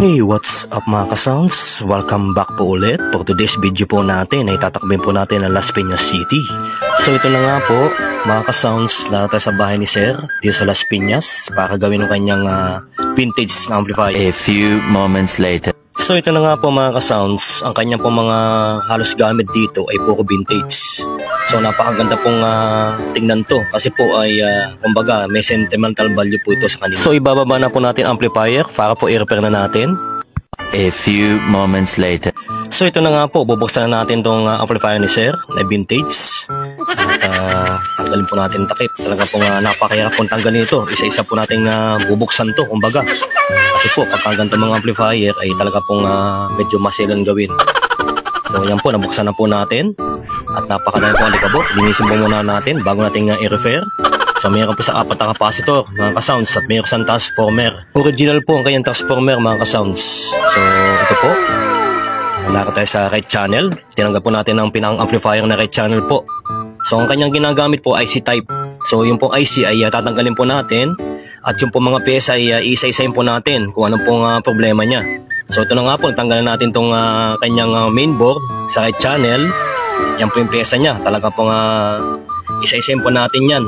Hey, what's up mga ka-sounds? Welcome back po ulit. For today's video po natin ay tatakbin po natin ang Las Piñas City. So ito na nga po mga ka-sounds, lahat tayo sa bahay ni Sir dito sa Las Piñas para gawin ng kanyang vintage amplifier. A few moments later. So ito na nga po mga ka-sounds, ang kanyang po mga halos gamit dito ay puro vintage. So napakaganda pong tingnan to kasi po ay kumbaga may sentimental value po ito sa kanila. So ibababa na po natin amplifier para po i-repair na natin. A few moments later. So ito na nga po, bubuksan na natin tong amplifier ni Sir na vintage. At tanggalin po natin takip. Talaga pong napakahirap pong tanggalin ito. Isa-isa po natin bubuksan to kumbaga. Kasi po pagka ganito mga amplifier ay talaga pong medyo masilan gawin. So yan po, nabuksan na po natin. At napakadami po ang likabot. Linisin po muna natin bago natin i-repair. So mayroon po sa 4 na capacitor mga ka-sounds at mayroon sa transformer. Original po ang kanyang transformer mga ka-sounds. So ito po, nalaka tayo sa right channel. Tinanggap po natin ang pinang-amplifier na right channel po. So ang kanyang ginagamit po IC type. So yung po IC ay tatanggalin po natin. At yung po mga pyesa ay isa-isayin po natin kung anong pong problema niya. So ito na nga po, tanggalin natin itong kanyang mainboard sa right channel. Yan po yung pyesa niya. Talaga pong isa-isayin po natin yan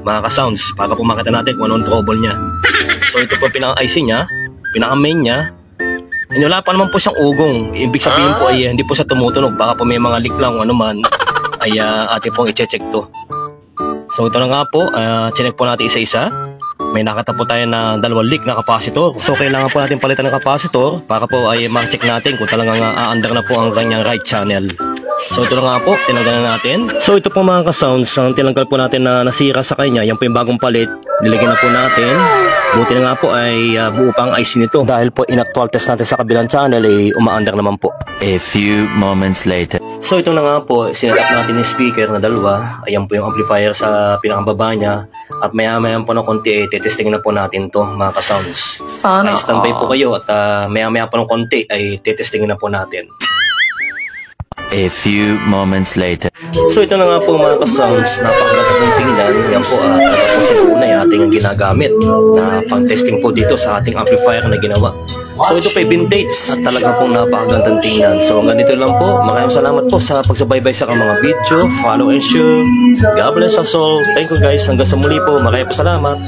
mga ka-sounds para po makita natin kung anong trouble niya. So ito po pinaka-IC niya, pinaka-main niya. Wala pa naman po siyang ugong. Ibig sabihin po ay hindi po siya tumutunog. Baka po may mga leak lang o ano man ay atin pong i-check to. So ito na nga po, chinek po natin isa-isa. May nakita po tayo na 2 leak na capacitor. So kailangan po natin palitan ng capacitor para po ay ma-check natin kung talagang aandar na po ang kanyang right channel. So ito na nga po, tinanggal na natin. So ito po mga ka-sounds, ang tinanggal po natin na nasira sa kanya, yan po yung bagong palit. Nilagyan na po natin. Buti na nga po ay buo pa ang IC nito. Dahil po in-actual test natin sa kabilang channel ay umaandar naman po. A few moments later. So ito na nga po, sinetup natin yung speaker na 2. Ayan po yung amplifier sa pinakababa niya. At maya-maya po na konti, titesting na po natin to mga ka-sounds. Sana ay standby po kayo at maya-maya po ng konti ay titesting na po natin. A few moments later. So ito na nga po mga ka-sounds, napakaganda pong tingnan. Yan po talaga po si Tunay ating ang ginagamit na pang-testing po dito sa ating amplifier na ginawa. So ito po ay vintage at talaga pong napakagandang tingnan. So ganito lang po, maraming salamat po sa pagsubaybay sa mga video. Follow and share. God bless us all. Thank you guys, hanggang sa muli po, maraming po salamat.